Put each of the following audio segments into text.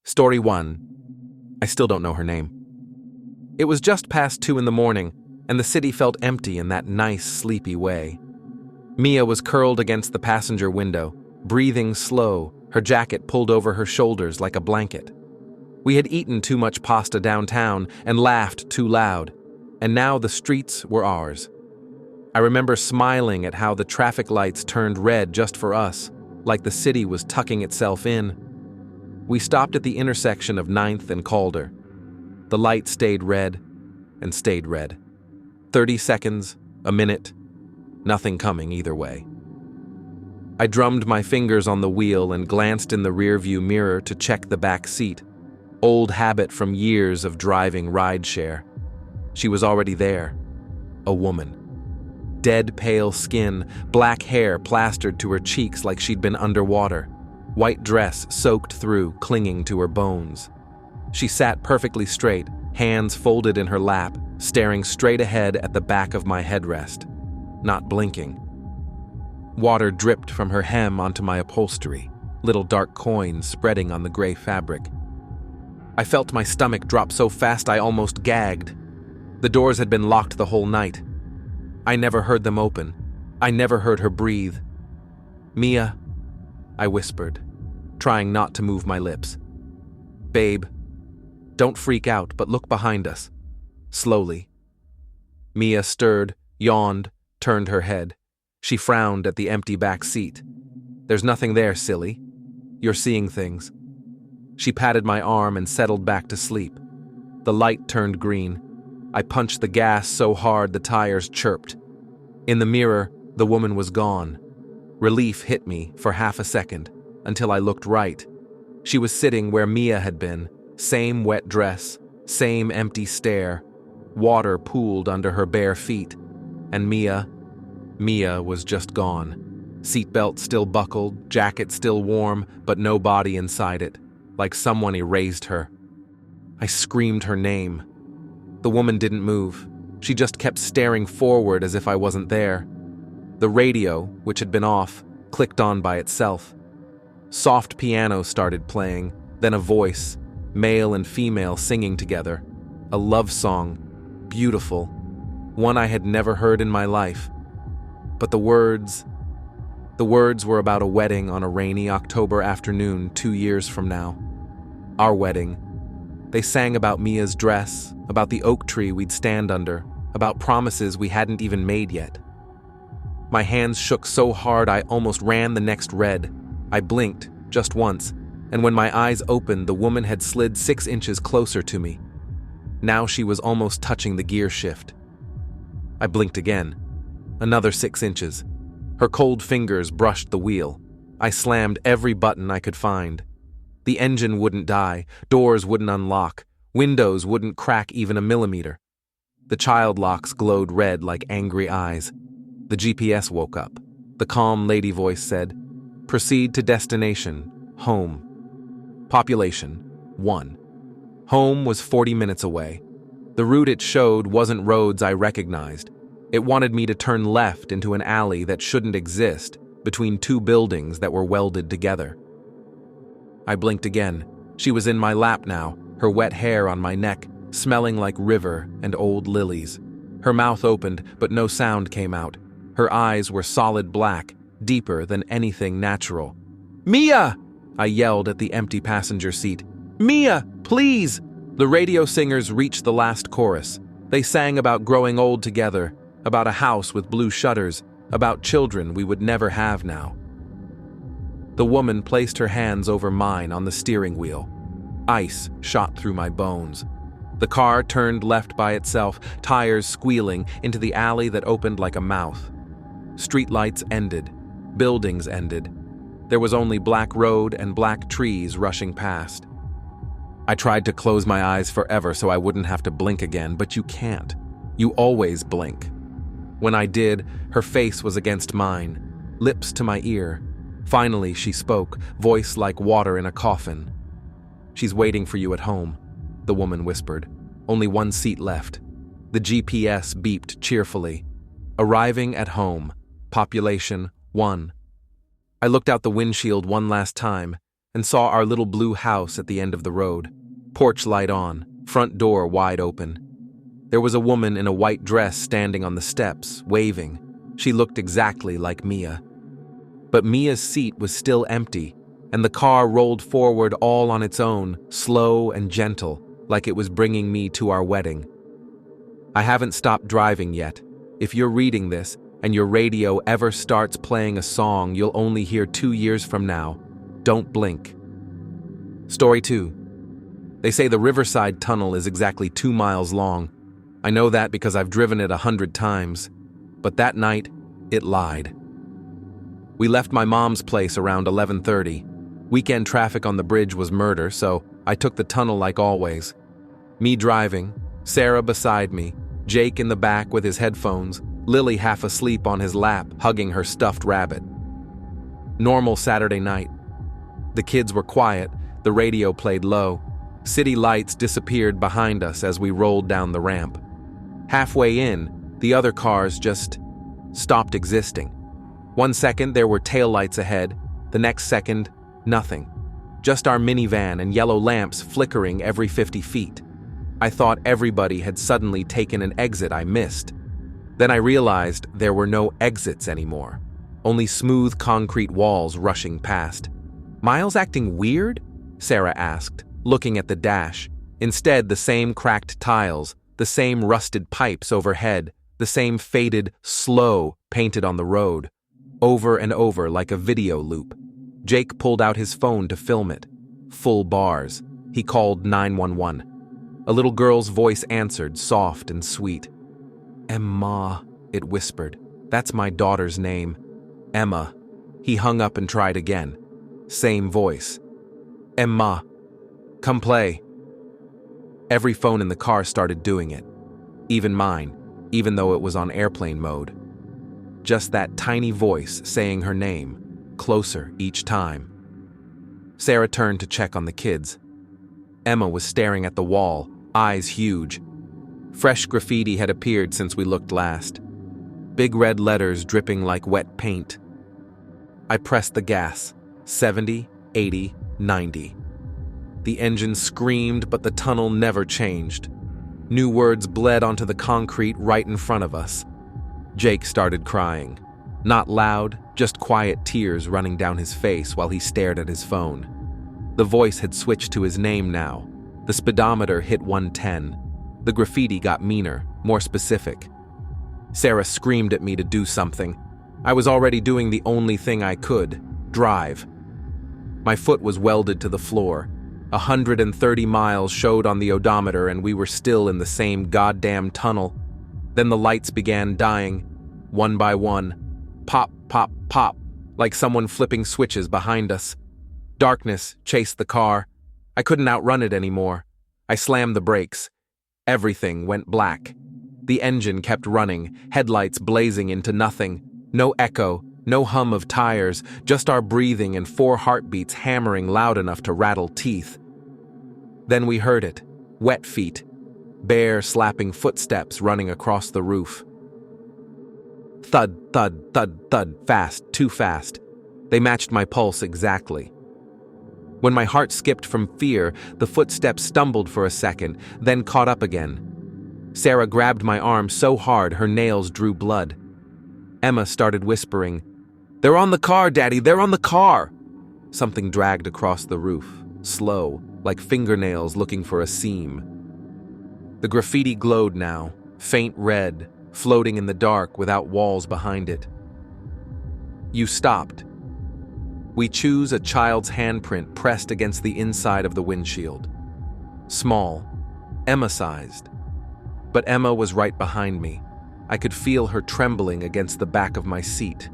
Story 1. I still don't know her name. It was just past 2 in the morning, and the city felt empty in that nice, sleepy way. Mia was curled against the passenger window, breathing slow, her jacket pulled over her shoulders like a blanket. We had eaten too much pasta downtown and laughed too loud, and now the streets were ours. I remember smiling at how the traffic lights turned red just for us, like the city was tucking itself in. We stopped at the intersection of 9th and Calder. The light stayed red and stayed red. 30 seconds, a minute, nothing coming either way. I drummed my fingers on the wheel and glanced in the rearview mirror to check the back seat. Old habit from years of driving rideshare. She was already there. A woman. Dead pale skin, black hair plastered to her cheeks like she'd been underwater. White dress soaked through, clinging to her bones. She sat perfectly straight, hands folded in her lap, staring straight ahead at the back of my headrest, not blinking. Water dripped from her hem onto my upholstery, little dark coins spreading on the gray fabric. I felt my stomach drop so fast I almost gagged. The doors had been locked the whole night. I never heard them open. I never heard her breathe. "Mia," I whispered, trying not to move my lips. "Babe, don't freak out, but look behind us." Slowly. Mia stirred, yawned, turned her head. She frowned at the empty back seat. "There's nothing there, silly. You're seeing things." She patted my arm and settled back to sleep. The light turned green. I punched the gas so hard the tires chirped. In the mirror, the woman was gone. Relief hit me for half a second, until I looked right. She was sitting where Mia had been, same wet dress, same empty stare, water pooled under her bare feet, and Mia was just gone. Seatbelt still buckled, jacket still warm, but no body inside it, like someone erased her. I screamed her name. The woman didn't move. She just kept staring forward as if I wasn't there. The radio, which had been off, clicked on by itself. Soft piano started playing, then a voice, male and female singing together. A love song, beautiful, one I had never heard in my life. But the words were about a wedding on a rainy October afternoon 2 years from now. Our wedding. They sang about Mia's dress, about the oak tree we'd stand under, about promises we hadn't even made yet. My hands shook so hard I almost ran the next red. I blinked, just once, and when my eyes opened, the woman had slid 6 inches closer to me. Now she was almost touching the gear shift. I blinked again. Another 6 inches. Her cold fingers brushed the wheel. I slammed every button I could find. The engine wouldn't die, doors wouldn't unlock, windows wouldn't crack even a millimeter. The child locks glowed red like angry eyes. The GPS woke up. The calm lady voice said, "Proceed to destination, home." Population, 1. Home was 40 minutes away. The route it showed wasn't roads I recognized. It wanted me to turn left into an alley that shouldn't exist, between 2 buildings that were welded together. I blinked again. She was in my lap now, her wet hair on my neck, smelling like river and old lilies. Her mouth opened, but no sound came out. Her eyes were solid black, deeper than anything natural. "Mia!" I yelled at the empty passenger seat. "Mia, please!" The radio singers reached the last chorus. They sang about growing old together, about a house with blue shutters, about children we would never have now. The woman placed her hands over mine on the steering wheel. Ice shot through my bones. The car turned left by itself, tires squealing, into the alley that opened like a mouth. Streetlights ended. Buildings ended. There was only black road and black trees rushing past. I tried to close my eyes forever so I wouldn't have to blink again, but you can't. You always blink. When I did, her face was against mine, lips to my ear. Finally, she spoke, voice like water in a coffin. "She's waiting for you at home," the woman whispered. "Only 1 seat left." The GPS beeped cheerfully. Arriving at home. Population, 1. I looked out the windshield one last time, and saw our little blue house at the end of the road, porch light on, front door wide open. There was a woman in a white dress standing on the steps, waving. She looked exactly like Mia. But Mia's seat was still empty, and the car rolled forward all on its own, slow and gentle, like it was bringing me to our wedding. I haven't stopped driving yet. If you're reading this, and your radio ever starts playing a song you'll only hear 2 years from now, don't blink. Story 2. They say the Riverside Tunnel is exactly 2 miles long. I know that because I've driven it 100 times. But that night, it lied. We left my mom's place around 11:30. Weekend traffic on the bridge was murder, so I took the tunnel like always. Me driving, Sarah beside me, Jake in the back with his headphones, Lily half asleep on his lap, hugging her stuffed rabbit. Normal Saturday night. The kids were quiet, the radio played low. City lights disappeared behind us as we rolled down the ramp. Halfway in, the other cars just stopped existing. 1 second there were taillights ahead, the next second, nothing. Just our minivan and yellow lamps flickering every 50 feet. I thought everybody had suddenly taken an exit I missed. Then I realized there were no exits anymore, only smooth concrete walls rushing past. Miles acting weird? Sarah asked, looking at the dash. Instead, the same cracked tiles, the same rusted pipes overhead, the same faded, slow painted on the road, over and over like a video loop. Jake pulled out his phone to film it. Full bars. He called 911. A little girl's voice answered, soft and sweet. "Emma," it whispered. "That's my daughter's name. Emma." He hung up and tried again. Same voice. "Emma, come play." Every phone in the car started doing it. Even mine, even though it was on airplane mode. Just that tiny voice saying her name, closer each time. Sarah turned to check on the kids. Emma was staring at the wall, eyes huge. Fresh graffiti had appeared since we looked last. Big red letters dripping like wet paint. I pressed the gas. 70, 80, 90. The engine screamed, but the tunnel never changed. New words bled onto the concrete right in front of us. Jake started crying. Not loud, just quiet tears running down his face while he stared at his phone. The voice had switched to his name now. The speedometer hit 110. The graffiti got meaner, more specific. Sarah screamed at me to do something. I was already doing the only thing I could, drive. My foot was welded to the floor. 130 miles showed on the odometer and we were still in the same goddamn tunnel. Then the lights began dying, one by one. Pop, pop, pop, like someone flipping switches behind us. Darkness chased the car. I couldn't outrun it anymore. I slammed the brakes. Everything went black. The engine kept running, headlights blazing into nothing. No echo, no hum of tires, just our breathing and 4 heartbeats hammering loud enough to rattle teeth. Then we heard it. Wet feet. Bare, slapping footsteps running across the roof. Thud, thud, thud, thud, fast, too fast. They matched my pulse exactly. When my heart skipped from fear, the footsteps stumbled for a second, then caught up again. Sarah grabbed my arm so hard her nails drew blood. Emma started whispering, "They're on the car, Daddy, they're on the car!" Something dragged across the roof, slow, like fingernails looking for a seam. The graffiti glowed now, faint red, floating in the dark without walls behind it. You stopped. We choose a child's handprint pressed against the inside of the windshield. Small, Emma-sized. But Emma was right behind me. I could feel her trembling against the back of my seat.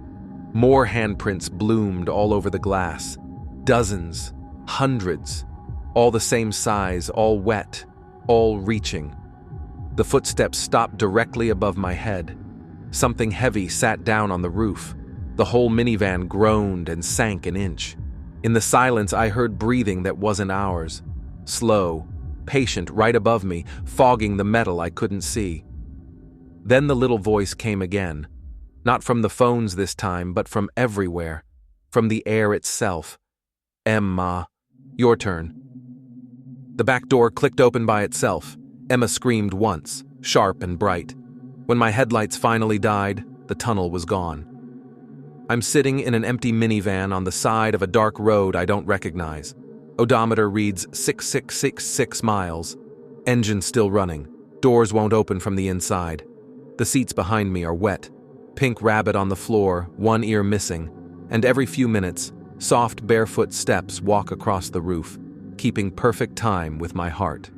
More handprints bloomed all over the glass. Dozens, hundreds, all the same size, all wet, all reaching. The footsteps stopped directly above my head. Something heavy sat down on the roof. The whole minivan groaned and sank an inch. In the silence, I heard breathing that wasn't ours. Slow, patient, right above me, fogging the metal I couldn't see. Then the little voice came again. Not from the phones this time, but from everywhere. From the air itself. "Emma, Your turn. The back door clicked open by itself. Emma screamed once, sharp and bright. When my headlights finally died, the tunnel was gone. I'm sitting in an empty minivan on the side of a dark road I don't recognize. Odometer reads 6666 miles. Engine still running. Doors won't open from the inside. The seats behind me are wet. Pink rabbit on the floor, one ear missing. And every few minutes, soft barefoot steps walk across the roof, keeping perfect time with my heart.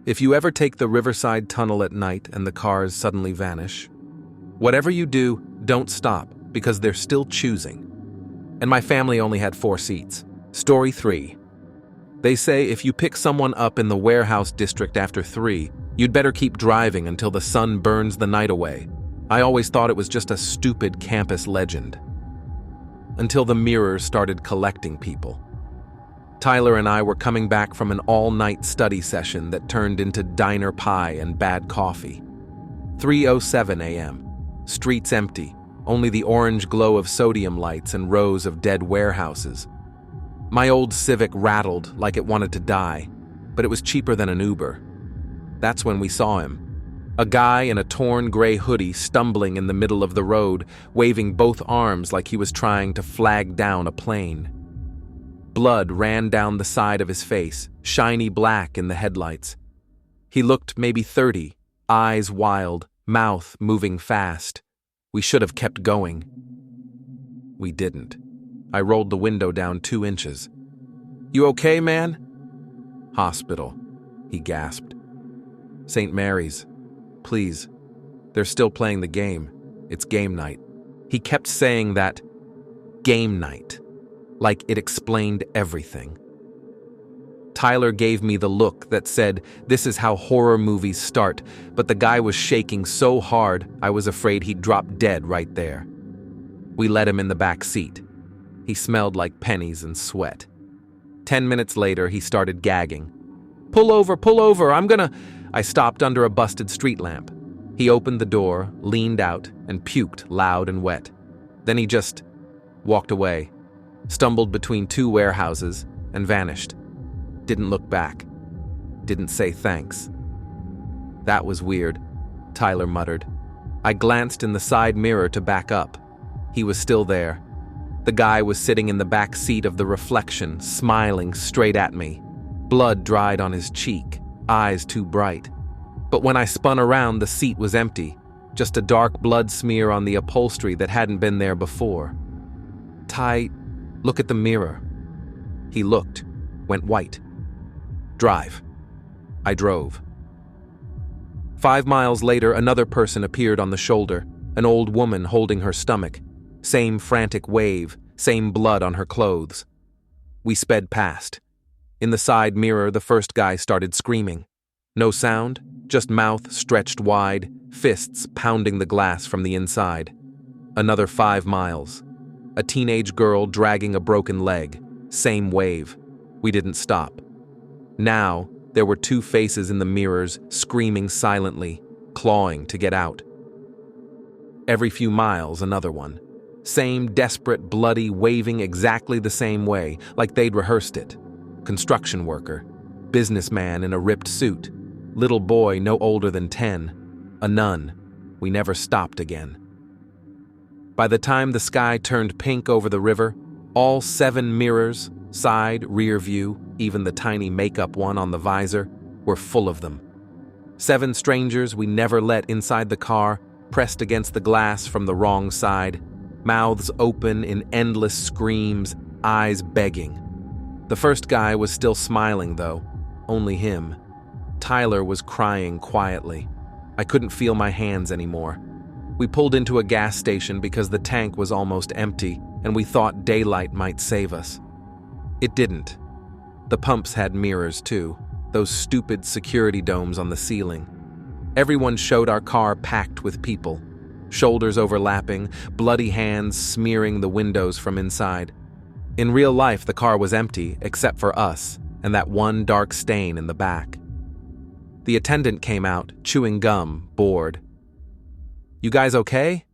If you ever take the Riverside Tunnel at night and the cars suddenly vanish, whatever you do, don't stop, because they're still choosing. And my family only had 4 seats. Story 3. They say if you pick someone up in the warehouse district after 3, you'd better keep driving until the sun burns the night away. I always thought it was just a stupid campus legend. Until the mirrors started collecting people. Tyler and I were coming back from an all-night study session that turned into diner pie and bad coffee. 3:07 a.m. Streets empty, only the orange glow of sodium lights and rows of dead warehouses. My old Civic rattled like it wanted to die, but it was cheaper than an Uber. That's when we saw him. A guy in a torn gray hoodie stumbling in the middle of the road, waving both arms like he was trying to flag down a plane. Blood ran down the side of his face, shiny black in the headlights. He looked maybe 30, eyes wild, mouth moving fast. We should have kept going. We didn't. I rolled the window down 2 inches. "You okay, man?" "Hospital," he gasped. "St. Mary's. Please. They're still playing the game. It's game night." He kept saying that, game night, like it explained everything. Tyler gave me the look that said, this is how horror movies start, but the guy was shaking so hard I was afraid he'd drop dead right there. We let him in the back seat. He smelled like pennies and sweat. 10 minutes later, he started gagging. Pull over, I'm gonna..." I stopped under a busted street lamp. He opened the door, leaned out, and puked loud and wet. Then he just walked away, stumbled between 2 warehouses, and vanished. Didn't look back. Didn't say thanks. "That was weird," Tyler muttered. I glanced in the side mirror to back up. He was still there. The guy was sitting in the back seat of the reflection, smiling straight at me. Blood dried on his cheek, eyes too bright. But when I spun around, the seat was empty, just a dark blood smear on the upholstery that hadn't been there before. "Ty, look at the mirror." He looked, went white. "Drive." I drove. 5 miles later, another person appeared on the shoulder, an old woman holding her stomach. Same frantic wave, same blood on her clothes. We sped past. In the side mirror, the first guy started screaming. No sound, just mouth stretched wide, fists pounding the glass from the inside. Another 5 miles. A teenage girl dragging a broken leg. Same wave. We didn't stop. Now, there were 2 faces in the mirrors, screaming silently, clawing to get out. Every few miles, another one. Same desperate, bloody, waving exactly the same way, like they'd rehearsed it. Construction worker, businessman in a ripped suit, little boy no older than 10, a nun. We never stopped again. By the time the sky turned pink over the river, all 7 mirrors, side, rear view, even the tiny makeup one on the visor, were full of them. 7 strangers we never let inside the car, pressed against the glass from the wrong side, mouths open in endless screams, eyes begging. The first guy was still smiling, though. Only him. Tyler was crying quietly. I couldn't feel my hands anymore. We pulled into a gas station because the tank was almost empty, and we thought daylight might save us. It didn't. The pumps had mirrors, too. Those stupid security domes on the ceiling. Everyone showed our car packed with people. Shoulders overlapping, bloody hands smearing the windows from inside. In real life, the car was empty, except for us, and that one dark stain in the back. The attendant came out, chewing gum, bored. "You guys okay?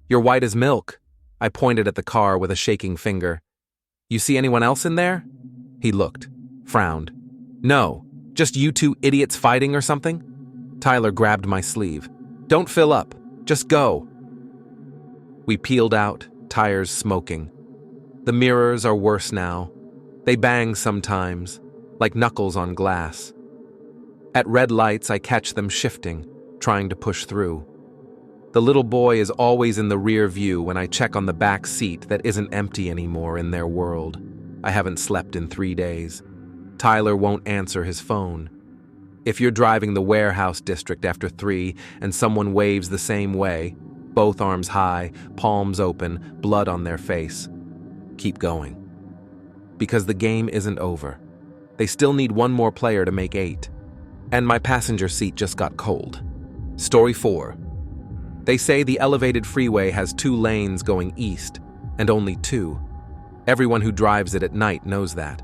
You're white as milk." I pointed at the car with a shaking finger. "You see anyone else in there?" He looked, frowned. No, just you two idiots fighting or something? Tyler grabbed my sleeve. Don't fill up, just go. We peeled out, tires smoking. The mirrors are worse now. They bang sometimes, like knuckles on glass. At red lights, I catch them shifting, trying to push through. The little boy is always in the rear view when I check on the back seat that isn't empty anymore in their world. I haven't slept in 3 days. Tyler won't answer his phone. If you're driving the warehouse district after 3 and someone waves the same way, both arms high, palms open, blood on their face, keep going. Because the game isn't over. They still need one more player to make 8. And my passenger seat just got cold. Story 4. They say the elevated freeway has 2 lanes going east, and only 2. Everyone who drives it at night knows that.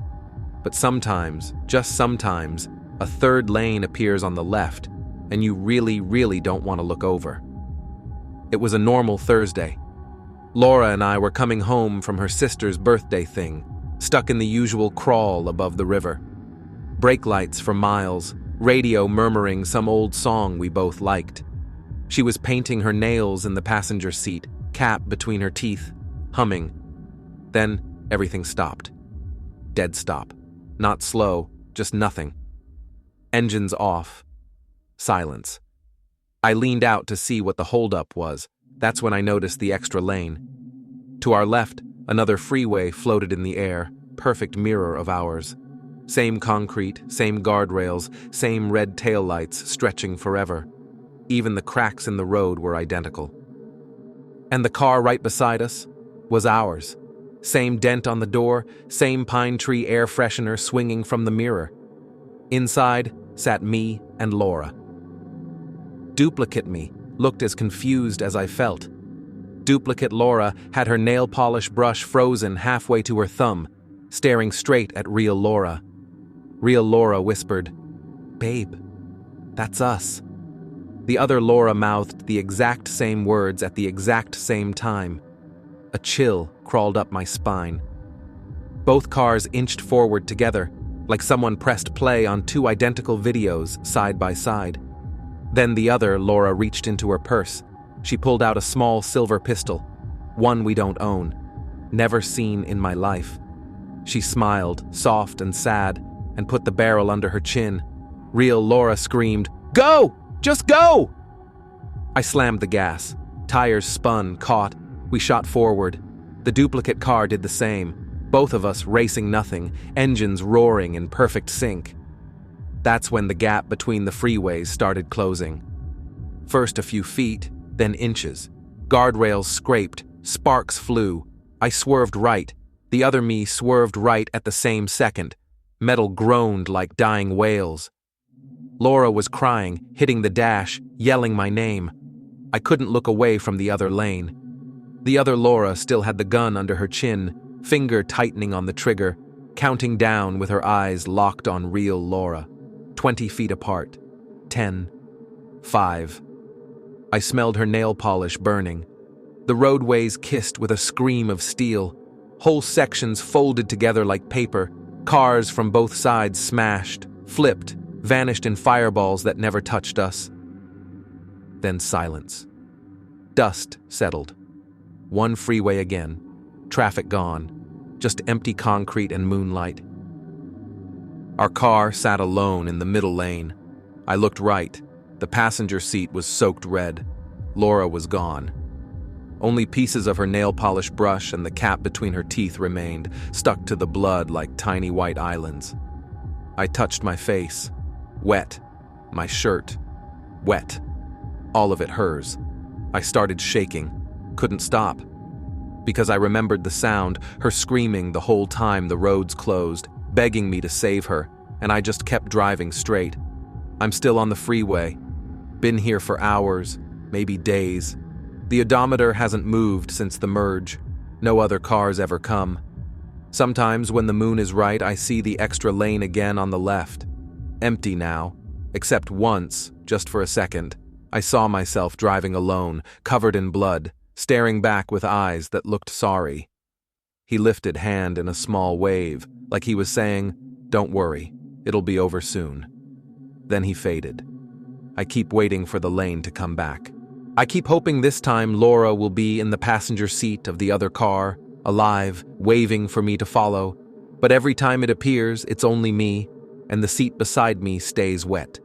But sometimes, just sometimes, a 3rd lane appears on the left, and you really don't want to look over. It was a normal Thursday. Laura and I were coming home from her sister's birthday thing, stuck in the usual crawl above the river. Brake lights for miles, radio murmuring some old song we both liked. She was painting her nails in the passenger seat, cap between her teeth, humming. Then everything stopped. Dead stop. Not slow, just nothing. Engines off. Silence. I leaned out to see what the holdup was. That's when I noticed the extra lane. To our left, another freeway floated in the air, perfect mirror of ours. Same concrete, same guardrails, same red taillights stretching forever. Even the cracks in the road were identical. And the car right beside us was ours. Same dent on the door, same pine tree air freshener swinging from the mirror. Inside sat me and Laura. Duplicate me looked as confused as I felt. Duplicate Laura had her nail polish brush frozen halfway to her thumb, staring straight at real Laura. Real Laura whispered, "Babe, that's us." The other Laura mouthed the exact same words at the exact same time. A chill crawled up my spine. Both cars inched forward together, like someone pressed play on 2 identical videos side by side. Then the other Laura reached into her purse. She pulled out a small silver pistol, one we don't own, never seen in my life. She smiled, soft and sad, and put the barrel under her chin. Real Laura screamed, "Go! Just go!" I slammed the gas. Tires spun, caught. We shot forward. The duplicate car did the same. Both of us racing nothing, engines roaring in perfect sync. That's when the gap between the freeways started closing. First a few feet, then inches. Guardrails scraped, sparks flew. I swerved right. The other me swerved right at the same second. Metal groaned like dying whales. Laura was crying, hitting the dash, yelling my name. I couldn't look away from the other lane. The other Laura still had the gun under her chin, finger tightening on the trigger, counting down with her eyes locked on real Laura. 20 feet apart. 10. 5. I smelled her nail polish burning. The roadways kissed with a scream of steel. Whole sections folded together like paper. Cars from both sides smashed, flipped, vanished in fireballs that never touched us. Then silence. Dust settled. One freeway again. Traffic gone. Just empty concrete and moonlight. Our car sat alone in the middle lane. I looked right. The passenger seat was soaked red. Laura was gone. Only pieces of her nail polish brush and the cap between her teeth remained, stuck to the blood like tiny white islands. I touched my face. Wet. My shirt. Wet. All of it hers. I started shaking. Couldn't stop. Because I remembered the sound, her screaming the whole time the roads closed, begging me to save her, and I just kept driving straight. I'm still on the freeway. Been here for hours, maybe days. The odometer hasn't moved since the merge. No other cars ever come. Sometimes when the moon is right, I see the extra lane again on the left. Empty now, except once, just for a second, I saw myself driving alone, covered in blood, staring back with eyes that looked sorry. He lifted hand in a small wave, like he was saying, "Don't worry, it'll be over soon." Then he faded. I keep waiting for the lane to come back. I keep hoping this time Laura will be in the passenger seat of the other car, alive, waving for me to follow, but every time it appears, it's only me, and the seat beside me stays wet.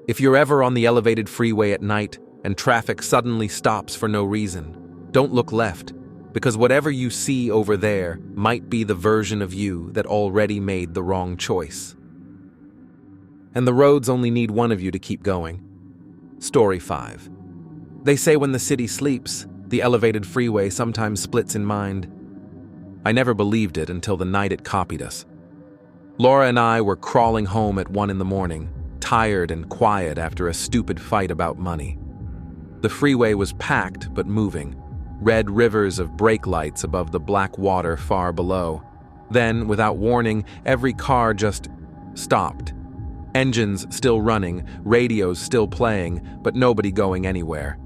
If you're ever on the elevated freeway at night and traffic suddenly stops for no reason, don't look left, because whatever you see over there might be the version of you that already made the wrong choice. And the roads only need one of you to keep going. Story 5. They say when the city sleeps, the elevated freeway sometimes splits in mind. I never believed it until the night it copied us. Laura and I were crawling home at 1 a.m, tired and quiet after a stupid fight about money. The freeway was packed but moving, red rivers of brake lights above the black water far below. Then, without warning, every car just stopped. Engines still running, radios still playing, but nobody going anywhere.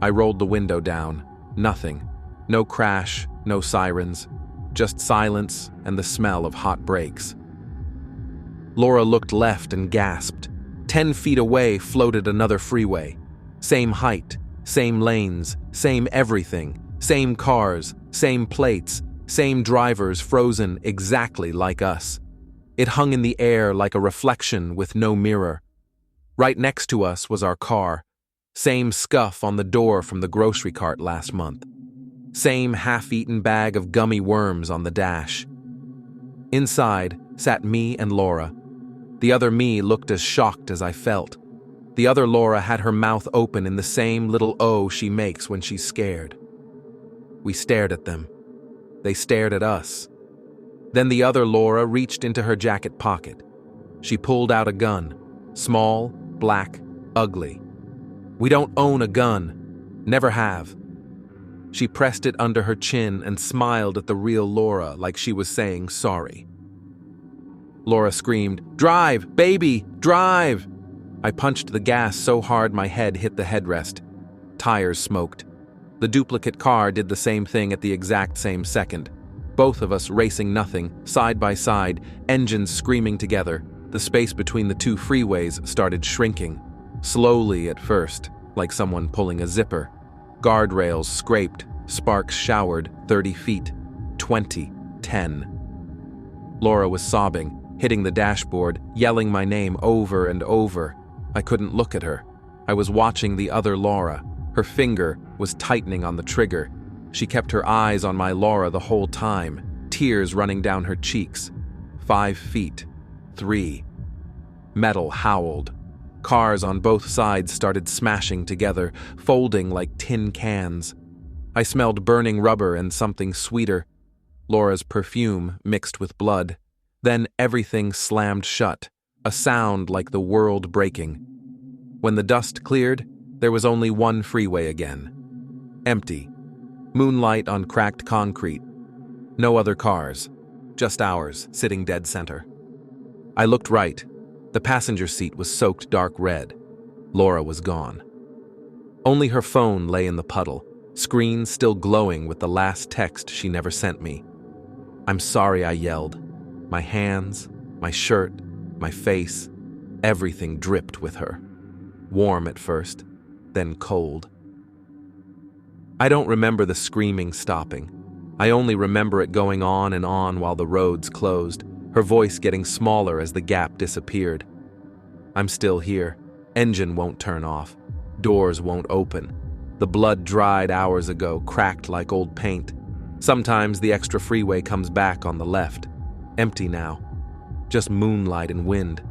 I rolled the window down. Nothing. No crash, no sirens. Just silence and the smell of hot brakes. Laura looked left and gasped. 10 feet away floated another freeway. Same height, same lanes, same everything, same cars, same plates, same drivers frozen exactly like us. It hung in the air like a reflection with no mirror. Right next to us was our car. Same scuff on the door from the grocery cart last month. Same half-eaten bag of gummy worms on the dash. Inside sat me and Laura. The other me looked as shocked as I felt. The other Laura had her mouth open in the same little O she makes when she's scared. We stared at them. They stared at us. Then the other Laura reached into her jacket pocket. She pulled out a gun. Small, black, ugly. We don't own a gun. Never have. She pressed it under her chin and smiled at the real Laura like she was saying sorry. Laura screamed, "Drive, baby, drive!" I punched the gas so hard my head hit the headrest. Tires smoked. The duplicate car did the same thing at the exact same second. Both of us racing nothing, side by side, engines screaming together. The space between the two freeways started shrinking. Slowly at first, like someone pulling a zipper. Guardrails scraped, sparks showered, 30 feet, 20, 10. Laura was sobbing, hitting the dashboard, yelling my name over and over. I couldn't look at her. I was watching the other Laura. Her finger was tightening on the trigger. She kept her eyes on my Laura the whole time, tears running down her cheeks. 5 feet, 3. Metal howled. Cars on both sides started smashing together, folding like tin cans. I smelled burning rubber and something sweeter. Laura's perfume mixed with blood. Then everything slammed shut, a sound like the world breaking. When the dust cleared, there was only one freeway again. Empty. Moonlight on cracked concrete. No other cars. Just ours, sitting dead center. I looked right. The passenger seat was soaked dark red. Laura was gone. Only her phone lay in the puddle, screen still glowing with the last text she never sent me. "I'm sorry," I yelled. My hands, my shirt, my face, everything dripped with her. Warm at first, then cold. I don't remember the screaming stopping. I only remember it going on and on while the roads closed, her voice getting smaller as the gap disappeared. I'm still here. Engine won't turn off. Doors won't open. The blood dried hours ago, cracked like old paint. Sometimes the extra freeway comes back on the left. Empty now. Just moonlight and wind.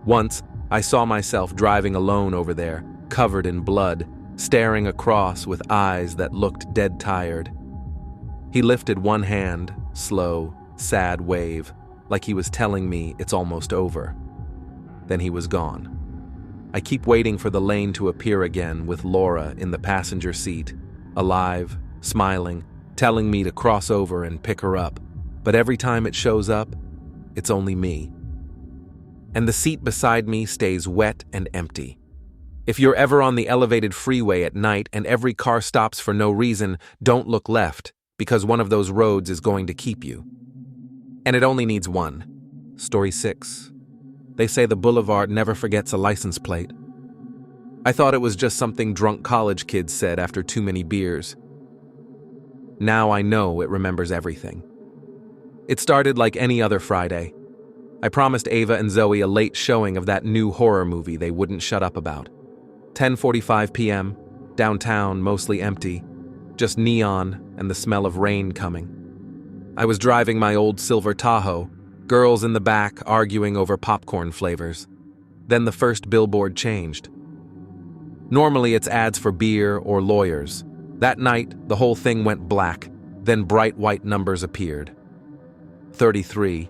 Once, I saw myself driving alone over there, covered in blood, staring across with eyes that looked dead tired. He lifted one hand, slow, sad wave, like he was telling me it's almost over. Then he was gone. I keep waiting for the lane to appear again with Laura in the passenger seat, alive, smiling, telling me to cross over and pick her up. But every time it shows up, it's only me. And the seat beside me stays wet and empty. If you're ever on the elevated freeway at night and every car stops for no reason, don't look left, because one of those roads is going to keep you. And it only needs one. Story 6. They say the boulevard never forgets a license plate. I thought it was just something drunk college kids said after too many beers. Now I know it remembers everything. It started like any other Friday. I promised Ava and Zoe a late showing of that new horror movie they wouldn't shut up about. 10:45 p.m., downtown mostly empty, just neon and the smell of rain coming. I was driving my old silver Tahoe, girls in the back arguing over popcorn flavors. Then the first billboard changed. Normally it's ads for beer or lawyers. That night, the whole thing went black, then bright white numbers appeared. 33.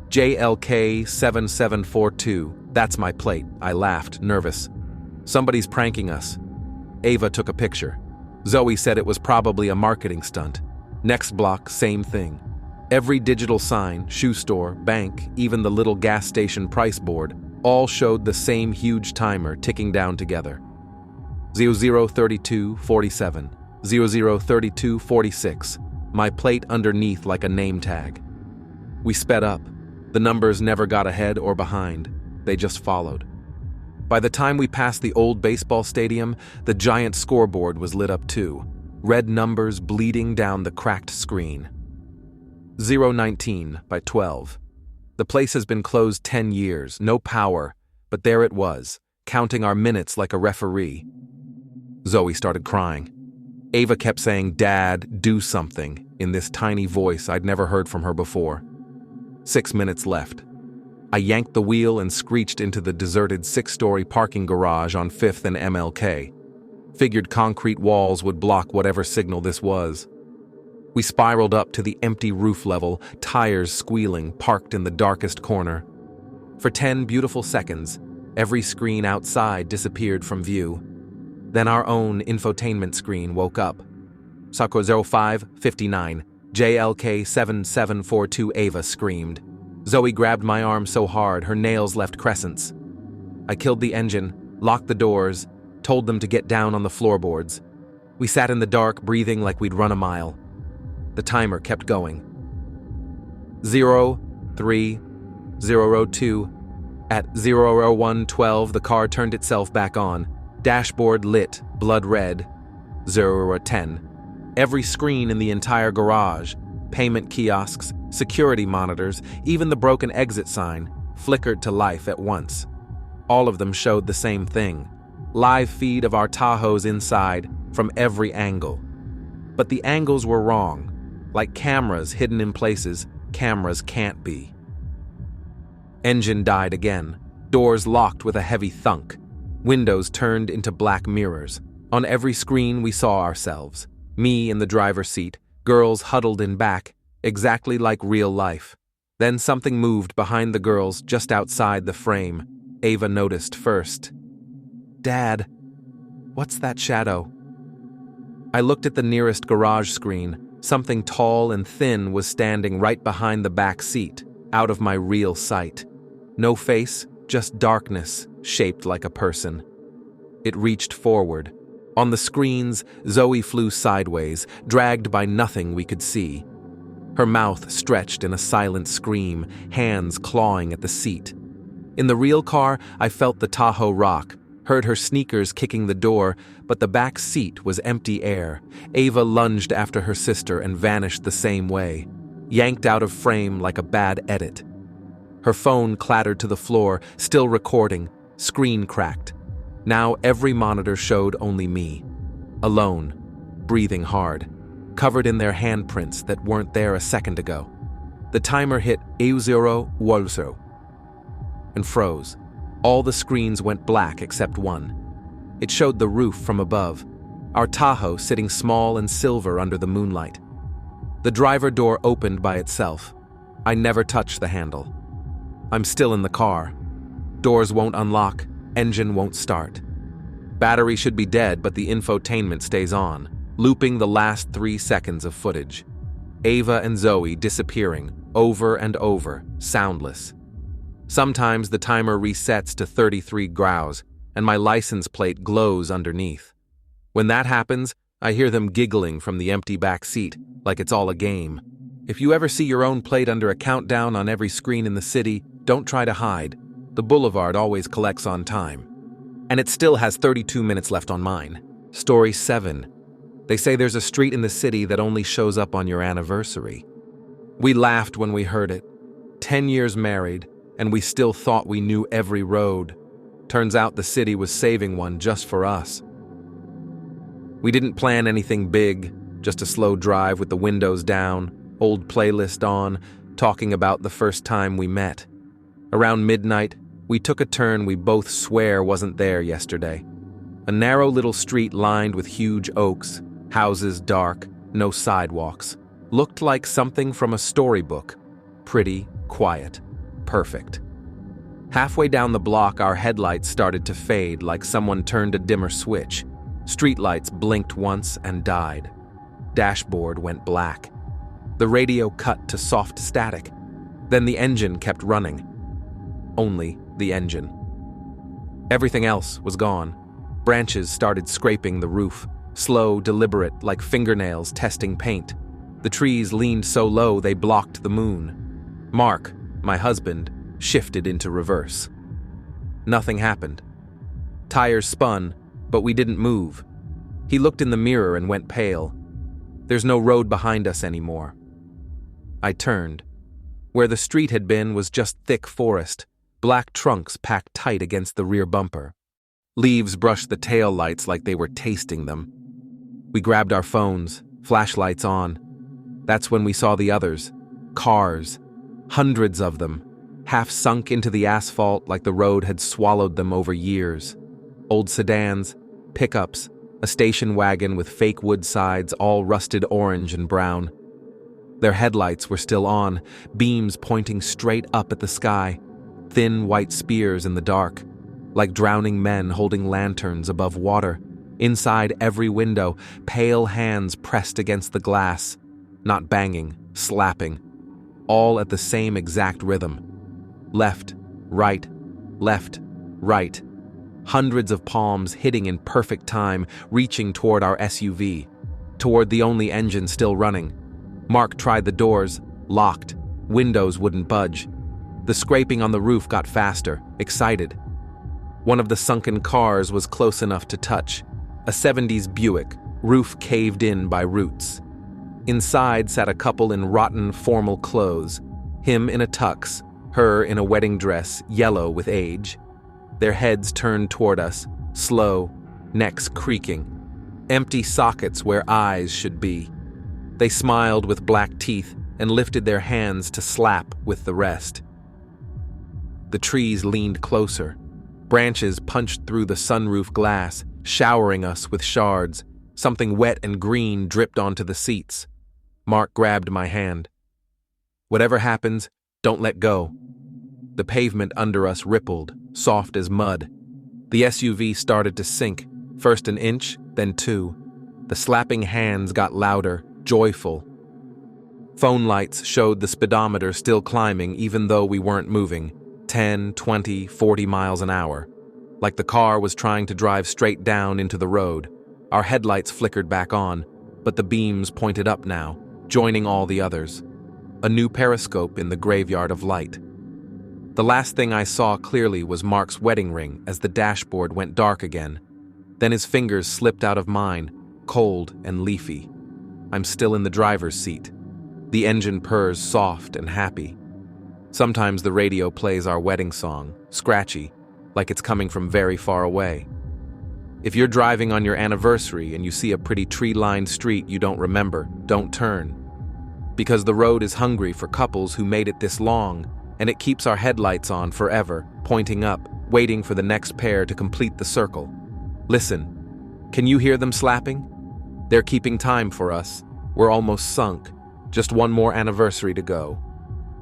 JLK 7742. That's my plate. I laughed, nervous. Somebody's pranking us. Ava took a picture. Zoe said it was probably a marketing stunt. Next block, same thing. Every digital sign, shoe store, bank, even the little gas station price board, all showed the same huge timer ticking down together. 003247, 003246, my plate underneath like a name tag. We sped up. The numbers never got ahead or behind. They just followed. By the time we passed the old baseball stadium, the giant scoreboard was lit up too, red numbers bleeding down the cracked screen. 019 by 12. The place has been closed 10 years, no power, but there it was, counting our minutes like a referee. Zoe started crying. Ava kept saying, "Dad, do something," in this tiny voice I'd never heard from her before. 6 minutes left. I yanked the wheel and screeched into the deserted 6-story parking garage on 5th and MLK. Figured concrete walls would block whatever signal this was. We spiraled up to the empty roof level, tires squealing, parked in the darkest corner. For 10 beautiful seconds, every screen outside disappeared from view. Then our own infotainment screen woke up. Sako 0559, JLK 7742 Ava screamed. Zoe grabbed my arm so hard her nails left crescents. I killed the engine, locked the doors, told them to get down on the floorboards. We sat in the dark, breathing like we'd run a mile. The timer kept going. 03002. At 00112, the car turned itself back on. Dashboard lit, blood red. 010. Every screen in the entire garage, payment kiosks, security monitors, even the broken exit sign, flickered to life at once. All of them showed the same thing. Live feed of our Tahoes inside, from every angle. But the angles were wrong. Like cameras hidden in places cameras can't be. Engine died again. Doors locked with a heavy thunk. Windows turned into black mirrors. On every screen we saw ourselves. Me in the driver's seat, girls huddled in back, exactly like real life. Then something moved behind the girls just outside the frame. Ava noticed first. "Dad, what's that shadow?" I looked at the nearest garage screen. Something tall and thin was standing right behind the back seat, out of my real sight. No face, just darkness, shaped like a person. It reached forward. On the screens, Zoe flew sideways, dragged by nothing we could see. Her mouth stretched in a silent scream, hands clawing at the seat. In the real car, I felt the Tahoe rock, heard her sneakers kicking the door, but the back seat was empty air. Ava lunged after her sister and vanished the same way, yanked out of frame like a bad edit. Her phone clattered to the floor, still recording, screen cracked. Now every monitor showed only me, alone, breathing hard, covered in their handprints that weren't there a second ago. The timer hit EU0 and froze. All the screens went black except one. It showed the roof from above, our Tahoe sitting small and silver under the moonlight. The driver door opened by itself. I never touched the handle. I'm still in the car. Doors won't unlock, engine won't start. Battery should be dead, but the infotainment stays on, looping the last 3 seconds of footage. Ava and Zoe disappearing, over and over, soundless. Sometimes the timer resets to 33 grous, and my license plate glows underneath. When that happens, I hear them giggling from the empty back seat, like it's all a game. If you ever see your own plate under a countdown on every screen in the city, don't try to hide. The boulevard always collects on time. And it still has 32 minutes left on mine. Story 7. They say there's a street in the city that only shows up on your anniversary. We laughed when we heard it. 10 years married, and we still thought we knew every road. Turns out the city was saving one just for us. We didn't plan anything big, just a slow drive with the windows down, old playlist on, talking about the first time we met. Around midnight, we took a turn we both swear wasn't there yesterday. A narrow little street lined with huge oaks, houses dark, no sidewalks. Looked like something from a storybook. Pretty, quiet, perfect. Halfway down the block, our headlights started to fade like someone turned a dimmer switch. Streetlights blinked once and died. Dashboard went black. The radio cut to soft static. Then the engine kept running. Only the engine. Everything else was gone. Branches started scraping the roof, slow, deliberate, like fingernails testing paint. The trees leaned so low they blocked the moon. Mark, my husband, shifted into reverse. Nothing happened. Tires spun, but we didn't move. He looked in the mirror and went pale. There's no road behind us anymore. I turned. Where the street had been was just thick forest, black trunks packed tight against the rear bumper. Leaves brushed the tail lights like they were tasting them. We grabbed our phones, flashlights on. That's when we saw the others. Cars. Hundreds of them. Half sunk into the asphalt like the road had swallowed them over years. Old sedans, pickups, a station wagon with fake wood sides all rusted orange and brown. Their headlights were still on, beams pointing straight up at the sky, thin white spears in the dark, like drowning men holding lanterns above water. Inside every window, pale hands pressed against the glass, not banging, slapping, all at the same exact rhythm. Left, right, left, right. Hundreds of palms hitting in perfect time, reaching toward our SUV, toward the only engine still running. Mark tried the doors, locked. Windows wouldn't budge. The scraping on the roof got faster, excited. One of the sunken cars was close enough to touch. A 70s Buick, roof caved in by roots. Inside sat a couple in rotten, formal clothes. Him in a tux, her in a wedding dress, yellow with age. Their heads turned toward us, slow, necks creaking. Empty sockets where eyes should be. They smiled with black teeth and lifted their hands to slap with the rest. The trees leaned closer. Branches punched through the sunroof glass, showering us with shards. Something wet and green dripped onto the seats. Mark grabbed my hand. Whatever happens, don't let go. The pavement under us rippled, soft as mud. The SUV started to sink, first an inch, then 2. The slapping hands got louder, joyful. Phone lights showed the speedometer still climbing even though we weren't moving, 10, 20, 40 miles an hour. Like the car was trying to drive straight down into the road. Our headlights flickered back on, but the beams pointed up now, joining all the others. A new periscope in the graveyard of light. The last thing I saw clearly was Mark's wedding ring as the dashboard went dark again. Then his fingers slipped out of mine, cold and leafy. I'm still in the driver's seat. The engine purrs soft and happy. Sometimes the radio plays our wedding song, scratchy, like it's coming from very far away. If you're driving on your anniversary and you see a pretty tree-lined street you don't remember, don't turn. Because the road is hungry for couples who made it this long, and it keeps our headlights on forever, pointing up, waiting for the next pair to complete the circle. Listen, can you hear them slapping? They're keeping time for us. We're almost sunk. Just one more anniversary to go.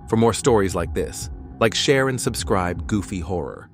For more stories like this, share and subscribe Goofy Horror.